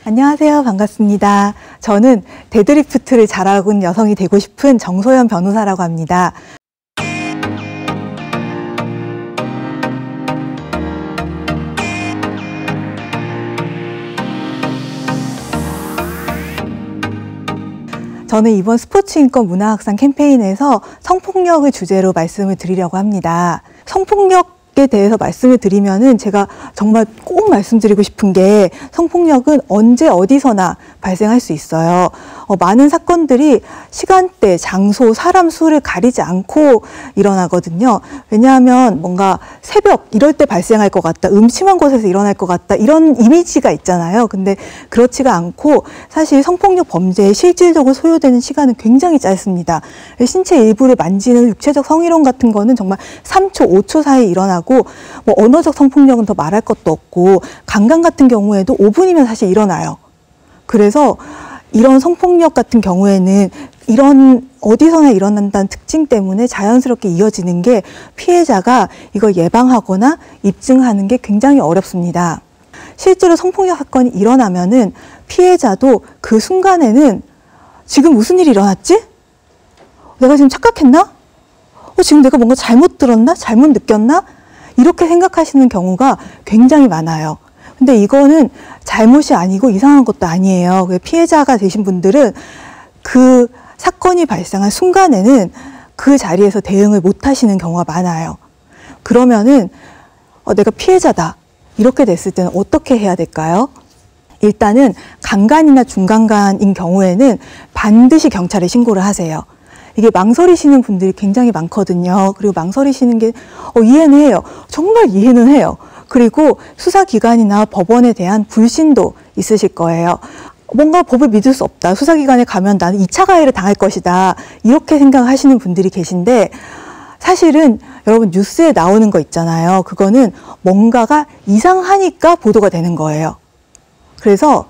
안녕하세요. 반갑습니다. 저는 데드리프트를 잘하고 있는 여성이 되고 싶은 정소연 변호사라고 합니다. 저는 이번 스포츠인권 문화확산 캠페인에서 성폭력을 주제로 말씀을 드리려고 합니다. 성폭력에 대해서 말씀을 드리면은 제가 정말 꼭 말씀드리고 싶은 게 성폭력은 언제 어디서나 발생할 수 있어요. 많은 사건들이 시간대, 장소, 사람 수를 가리지 않고 일어나거든요. 왜냐하면 뭔가 새벽 이럴 때 발생할 것 같다, 음침한 곳에서 일어날 것 같다, 이런 이미지가 있잖아요. 근데 그렇지가 않고 사실 성폭력 범죄에 실질적으로 소요되는 시간은 굉장히 짧습니다. 신체 일부를 만지는 육체적 성희롱 같은 거는 정말 3초, 5초 사이에 일어나고 뭐 언어적 성폭력은 더 말할 것도 없고 강간 같은 경우에도 5분이면 사실 일어나요. 그래서 이런 성폭력 같은 경우에는 이런 어디서나 일어난다는 특징 때문에 자연스럽게 이어지는 게 피해자가 이걸 예방하거나 입증하는 게 굉장히 어렵습니다. 실제로 성폭력 사건이 일어나면은 피해자도 그 순간에는 지금 무슨 일이 일어났지? 내가 지금 착각했나? 지금 내가 뭔가 잘못 들었나? 잘못 느꼈나? 이렇게 생각하시는 경우가 굉장히 많아요. 근데 이거는 잘못이 아니고 이상한 것도 아니에요. 피해자가 되신 분들은 그 사건이 발생한 순간에는 그 자리에서 대응을 못 하시는 경우가 많아요. 그러면은 내가 피해자다 이렇게 됐을 때는 어떻게 해야 될까요? 일단은 강간이나 중강간인 경우에는 반드시 경찰에 신고를 하세요. 이게 망설이시는 분들이 굉장히 많거든요. 그리고 망설이시는 게 이해는 해요. 정말 이해는 해요. 그리고 수사기관이나 법원에 대한 불신도 있으실 거예요. 뭔가 법을 믿을 수 없다. 수사기관에 가면 나는 2차 가해를 당할 것이다. 이렇게 생각하시는 분들이 계신데 사실은 여러분 뉴스에 나오는 거 있잖아요. 그거는 뭔가가 이상하니까 보도가 되는 거예요. 그래서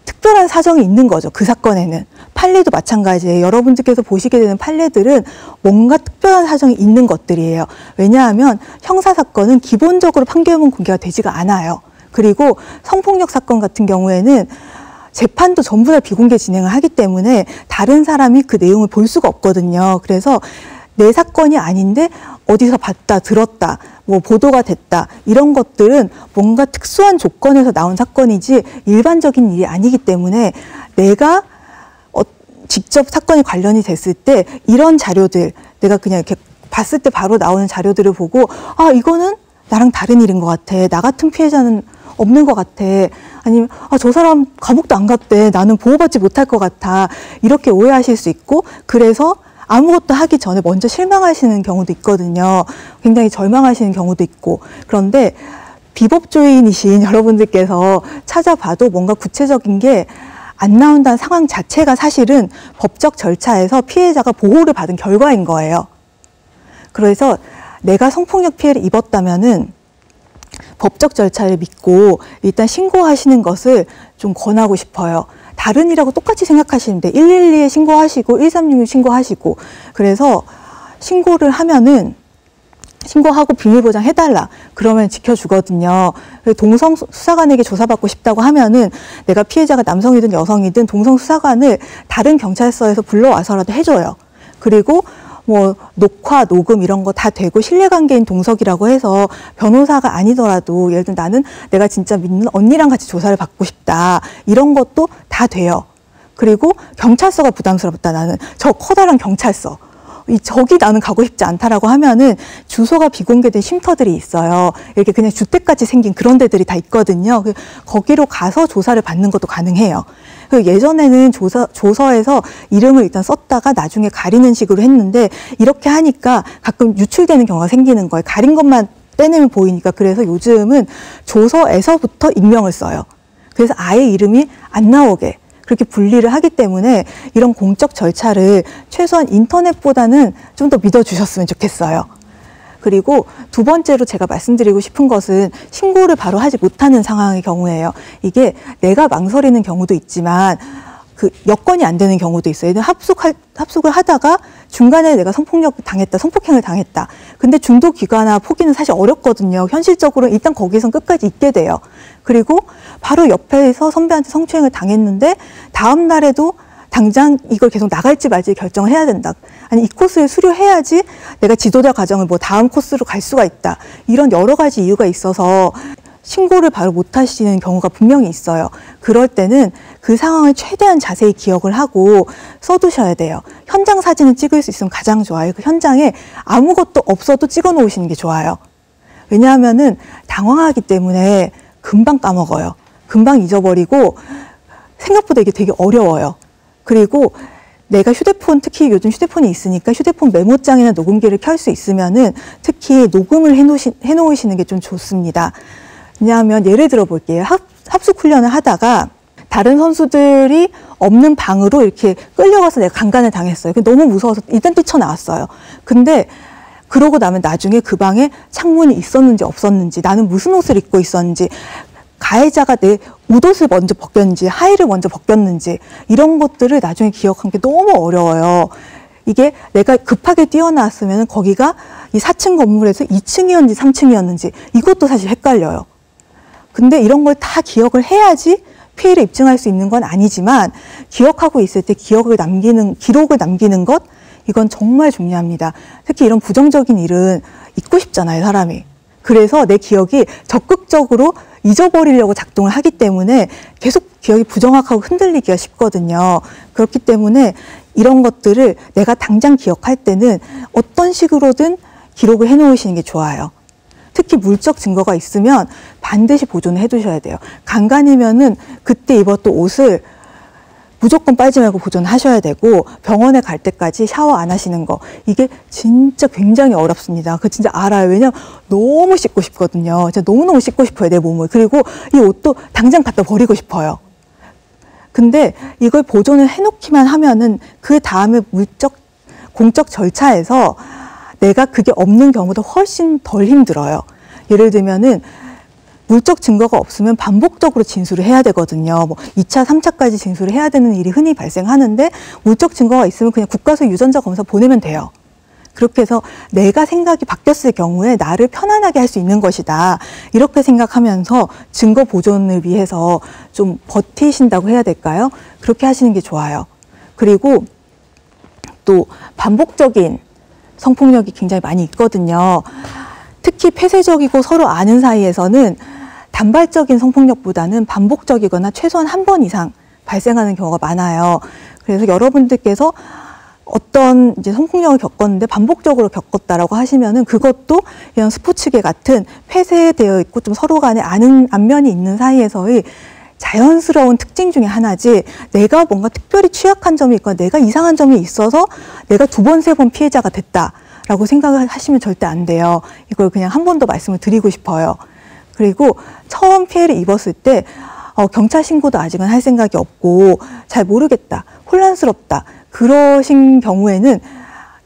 특별한 사정이 있는 거죠. 그 사건에는. 판례도 마찬가지예요. 여러분들께서 보시게 되는 판례들은 뭔가 특별한 사정이 있는 것들이에요. 왜냐하면 형사사건은 기본적으로 판결문 공개가 되지가 않아요. 그리고 성폭력 사건 같은 경우에는 재판도 전부 다 비공개 진행을 하기 때문에 다른 사람이 그 내용을 볼 수가 없거든요. 그래서 내 사건이 아닌데 어디서 봤다, 들었다, 뭐 보도가 됐다 이런 것들은 뭔가 특수한 조건에서 나온 사건이지 일반적인 일이 아니기 때문에 내가 직접 사건이 관련이 됐을 때 이런 자료들 내가 그냥 이렇게 봤을 때 바로 나오는 자료들을 보고 이거는 나랑 다른 일인 것 같아. 나 같은 피해자는 없는 것 같아. 아니면 저 사람 감옥도 안 갔대. 나는 보호받지 못할 것 같아. 이렇게 오해하실 수 있고 그래서 아무것도 하기 전에 먼저 실망하시는 경우도 있거든요. 굉장히 절망하시는 경우도 있고. 그런데 비법조인이신 여러분들께서 찾아봐도 뭔가 구체적인 게 안 나온다는 상황 자체가 사실은 법적 절차에서 피해자가 보호를 받은 결과인 거예요. 그래서 내가 성폭력 피해를 입었다면은 법적 절차를 믿고 일단 신고하시는 것을 좀 권하고 싶어요. 다른 일하고 똑같이 생각하시는데 112에 신고하시고 136에 신고하시고 그래서 신고를 하면은 신고하고 비밀보장 해달라. 그러면 지켜주거든요. 동성 수사관에게 조사받고 싶다고 하면은 내가 피해자가 남성이든 여성이든 동성 수사관을 다른 경찰서에서 불러와서라도 해줘요. 그리고 뭐 녹화, 녹음 이런 거 다 되고 신뢰관계인 동석이라고 해서 변호사가 아니더라도 예를 들면 나는 내가 진짜 믿는 언니랑 같이 조사를 받고 싶다. 이런 것도 다 돼요. 그리고 경찰서가 부담스럽다. 나는 저 커다란 경찰서. 저기 나는 가고 싶지 않다라고 하면은 주소가 비공개된 쉼터들이 있어요. 이렇게 그냥 주택같이 생긴 그런 데들이 다 있거든요. 거기로 가서 조사를 받는 것도 가능해요. 예전에는 조서에서 이름을 일단 썼다가 나중에 가리는 식으로 했는데 이렇게 하니까 가끔 유출되는 경우가 생기는 거예요. 가린 것만 떼내면 보이니까. 그래서 요즘은 조서에서부터 익명을 써요. 그래서 아예 이름이 안 나오게. 그렇게 분리를 하기 때문에 이런 공적 절차를 최소한 인터넷보다는 좀 더 믿어주셨으면 좋겠어요. 그리고 두 번째로 제가 말씀드리고 싶은 것은 신고를 바로 하지 못하는 상황의 경우예요. 이게 내가 망설이는 경우도 있지만 그 여건이 안 되는 경우도 있어요. 합숙을 하다가 중간에 내가 성폭력 당했다, 성폭행을 당했다. 근데 중도 귀가나 포기는 사실 어렵거든요. 현실적으로 일단 거기선 끝까지 있게 돼요. 그리고 바로 옆에서 선배한테 성추행을 당했는데 다음 날에도 당장 이걸 계속 나갈지 말지 결정을 해야 된다. 아니, 이 코스를 수료해야지 내가 지도자 과정을 뭐 다음 코스로 갈 수가 있다. 이런 여러 가지 이유가 있어서 신고를 바로 못 하시는 경우가 분명히 있어요. 그럴 때는 그 상황을 최대한 자세히 기억을 하고 써두셔야 돼요. 현장 사진을 찍을 수 있으면 가장 좋아요. 그 현장에 아무것도 없어도 찍어 놓으시는 게 좋아요. 왜냐하면은 당황하기 때문에 금방 까먹어요. 금방 잊어버리고 생각보다 이게 되게 어려워요. 그리고 내가 휴대폰, 특히 요즘 휴대폰이 있으니까 휴대폰 메모장이나 녹음기를 켤 수 있으면은 특히 녹음을 해놓으시는 게 좀 좋습니다. 왜냐하면 예를 들어 볼게요. 합숙 훈련을 하다가 다른 선수들이 없는 방으로 이렇게 끌려가서 내가 강간을 당했어요. 너무 무서워서 일단 뛰쳐나왔어요. 근데 그러고 나면 나중에 그 방에 창문이 있었는지 없었는지, 나는 무슨 옷을 입고 있었는지, 가해자가 내 옷을 먼저 벗겼는지, 하의를 먼저 벗겼는지, 이런 것들을 나중에 기억하는 게 너무 어려워요. 이게 내가 급하게 뛰어나왔으면 거기가 이 4층 건물에서 2층이었는지 3층이었는지 이것도 사실 헷갈려요. 근데 이런 걸 다 기억을 해야지 피해를 입증할 수 있는 건 아니지만 기억하고 있을 때 기록을 남기는 것, 이건 정말 중요합니다. 특히 이런 부정적인 일은 잊고 싶잖아요, 사람이. 그래서 내 기억이 적극적으로 잊어버리려고 작동을 하기 때문에 계속 기억이 부정확하고 흔들리기가 쉽거든요. 그렇기 때문에 이런 것들을 내가 당장 기억할 때는 어떤 식으로든 기록을 해놓으시는 게 좋아요. 특히 물적 증거가 있으면 반드시 보존을 해두셔야 돼요. 강간이면은 그때 입었던 옷을 무조건 빨지 말고 보존하셔야 되고, 병원에 갈 때까지 샤워 안 하시는 거, 이게 진짜 굉장히 어렵습니다. 그거 진짜 알아요. 왜냐면 너무 씻고 싶거든요. 진짜 너무너무 씻고 싶어요, 내 몸을. 그리고 이 옷도 당장 갖다 버리고 싶어요. 근데 이걸 보존을 해놓기만 하면은 그 다음에 공적 절차에서 내가 그게 없는 경우도 훨씬 덜 힘들어요. 예를 들면은 물적 증거가 없으면 반복적으로 진술을 해야 되거든요. 뭐 2차, 3차까지 진술을 해야 되는 일이 흔히 발생하는데, 물적 증거가 있으면 그냥 국가서 유전자 검사 보내면 돼요. 그렇게 해서 내가 생각이 바뀌었을 경우에 나를 편안하게 할 수 있는 것이다. 이렇게 생각하면서 증거 보존을 위해서 좀 버티신다고 해야 될까요? 그렇게 하시는 게 좋아요. 그리고 또 반복적인 성폭력이 굉장히 많이 있거든요. 특히 폐쇄적이고 서로 아는 사이에서는 단발적인 성폭력보다는 반복적이거나 최소한 한 번 이상 발생하는 경우가 많아요. 그래서 여러분들께서 어떤 이제 성폭력을 겪었는데 반복적으로 겪었다라고 하시면은 그것도 이런 스포츠계 같은 폐쇄되어 있고 좀 서로 간에 아는 안면이 있는 사이에서의 자연스러운 특징 중에 하나지, 내가 뭔가 특별히 취약한 점이 있거나 내가 이상한 점이 있어서 내가 2번, 3번 피해자가 됐다라고 생각을 하시면 절대 안 돼요. 이걸 그냥 한 번 더 말씀을 드리고 싶어요. 그리고 처음 피해를 입었을 때 경찰 신고도 아직은 할 생각이 없고 잘 모르겠다, 혼란스럽다, 그러신 경우에는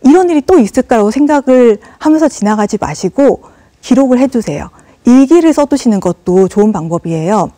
이런 일이 또 있을까라고 생각을 하면서 지나가지 마시고 기록을 해두세요. 일기를 써두시는 것도 좋은 방법이에요.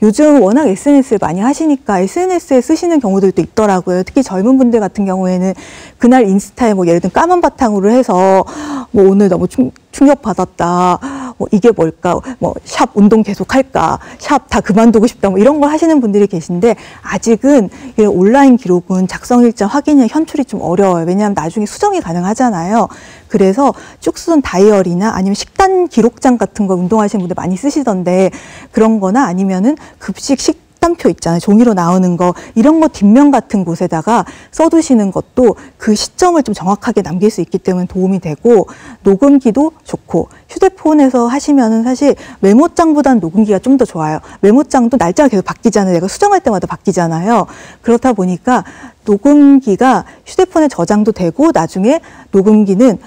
요즘 워낙 SNS를 많이 하시니까 SNS에 쓰시는 경우들도 있더라고요. 특히 젊은 분들 같은 경우에는 그날 인스타에 뭐 예를 들면 까만 바탕으로 해서 뭐 오늘 너무 충격받았다, 뭐 이게 뭘까, 뭐 샵 운동 계속 할까, 샵 다 그만두고 싶다, 뭐 이런 걸 하시는 분들이 계신데, 아직은 이 온라인 기록은 작성일자 확인이나 현출이 좀 어려워요. 왜냐하면 나중에 수정이 가능하잖아요. 그래서 쭉 쓰던 다이어리나 아니면 식단 기록장 같은 거 운동하시는 분들 많이 쓰시던데, 그런 거나 아니면은 급식 식단표 있잖아요. 종이로 나오는 거, 이런 거 뒷면 같은 곳에다가 써두시는 것도 그 시점을 좀 정확하게 남길 수 있기 때문에 도움이 되고, 녹음기도 좋고, 휴대폰에서 하시면은 사실 메모장보다는 녹음기가 좀 더 좋아요. 메모장도 날짜가 계속 바뀌잖아요. 내가 수정할 때마다 바뀌잖아요. 그렇다 보니까 녹음기가 휴대폰에 저장도 되고, 나중에 녹음기는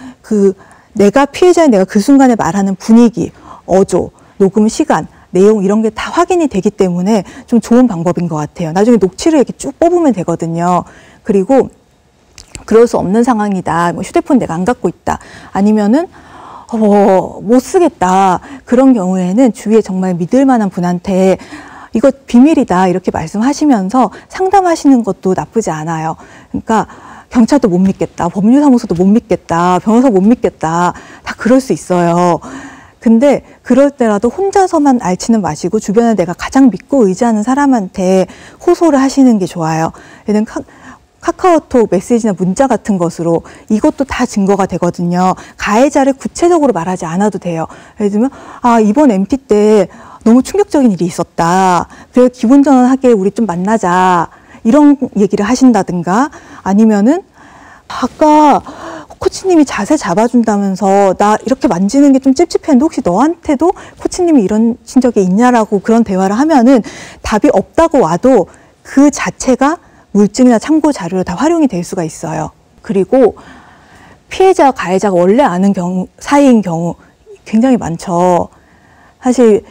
내가 피해자인 내가 그 순간에 말하는 분위기, 어조, 녹음 시간, 내용 이런 게 다 확인이 되기 때문에 좀 좋은 방법인 것 같아요. 나중에 녹취를 이렇게 쭉 뽑으면 되거든요. 그리고 그럴 수 없는 상황이다, 뭐 휴대폰 내가 안 갖고 있다, 아니면은 못 쓰겠다, 그런 경우에는 주위에 정말 믿을 만한 분한테 이거 비밀이다 이렇게 말씀하시면서 상담하시는 것도 나쁘지 않아요. 그러니까 경찰도 못 믿겠다, 법률사무소도 못 믿겠다, 변호사 못 믿겠다, 다 그럴 수 있어요. 근데 그럴 때라도 혼자서만 앓지는 마시고 주변에 내가 가장 믿고 의지하는 사람한테 호소를 하시는 게 좋아요. 예를 들면 카카오톡 메시지나 문자 같은 것으로 이것도 다 증거가 되거든요. 가해자를 구체적으로 말하지 않아도 돼요. 예를 들면 이번 MT 때 너무 충격적인 일이 있었다. 그래서 기분 전환하게 우리 좀 만나자. 이런 얘기를 하신다든가 아니면은 아까 코치님이 자세 잡아준다면서 나 이렇게 만지는 게 좀 찝찝했는데 혹시 너한테도 코치님이 이런 적이 있냐라고 그런 대화를 하면은 답이 없다고 와도 그 자체가 물증이나 참고 자료로 다 활용이 될 수가 있어요. 그리고 피해자와 가해자가 원래 아는 사이인 경우 굉장히 많죠. 사실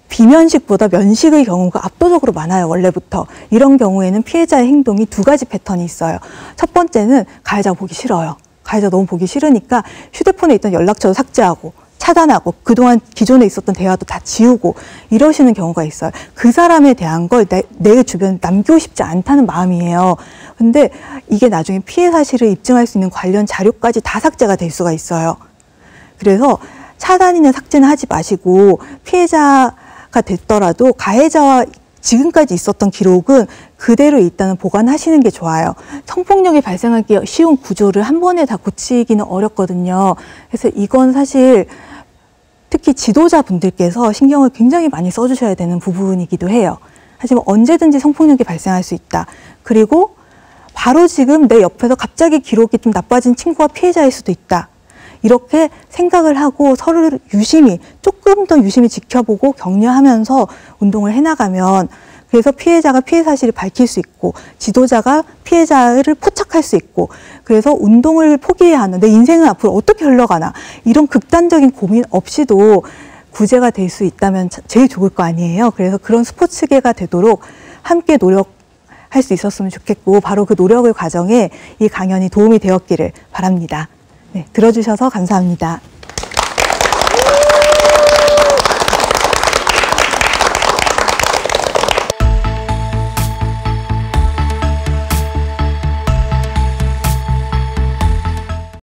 비면식보다 면식의 경우가 압도적으로 많아요. 원래부터. 이런 경우에는 피해자의 행동이 두 가지 패턴이 있어요. 첫 번째는 가해자가 보기 싫어요. 가해자 너무 보기 싫으니까 휴대폰에 있던 연락처도 삭제하고 차단하고 그동안 기존에 있었던 대화도 다 지우고 이러시는 경우가 있어요. 그 사람에 대한 걸 내 주변에 남기고 싶지 않다는 마음이에요. 근데 이게 나중에 피해 사실을 입증할 수 있는 관련 자료까지 다 삭제가 될 수가 있어요. 그래서 차단이나 삭제는 하지 마시고 피해자가 됐더라도 가해자와 지금까지 있었던 기록은 그대로 일단은 보관하시는 게 좋아요. 성폭력이 발생하기 쉬운 구조를 한 번에 다 고치기는 어렵거든요. 그래서 이건 사실 특히 지도자분들께서 신경을 굉장히 많이 써주셔야 되는 부분이기도 해요. 하지만 언제든지 성폭력이 발생할 수 있다. 그리고 바로 지금 내 옆에서 갑자기 기록이 좀 나빠진 친구가 피해자일 수도 있다. 이렇게 생각을 하고 서로를 조금 더 유심히 지켜보고 격려하면서 운동을 해나가면 그래서 피해자가 피해 사실을 밝힐 수 있고 지도자가 피해자를 포착할 수 있고 그래서 운동을 포기해야 하는 내 인생은 앞으로 어떻게 흘러가나 이런 극단적인 고민 없이도 구제가 될 수 있다면 제일 좋을 거 아니에요. 그래서 그런 스포츠계가 되도록 함께 노력할 수 있었으면 좋겠고 바로 그 노력의 과정에 이 강연이 도움이 되었기를 바랍니다. 네, 들어주셔서 감사합니다.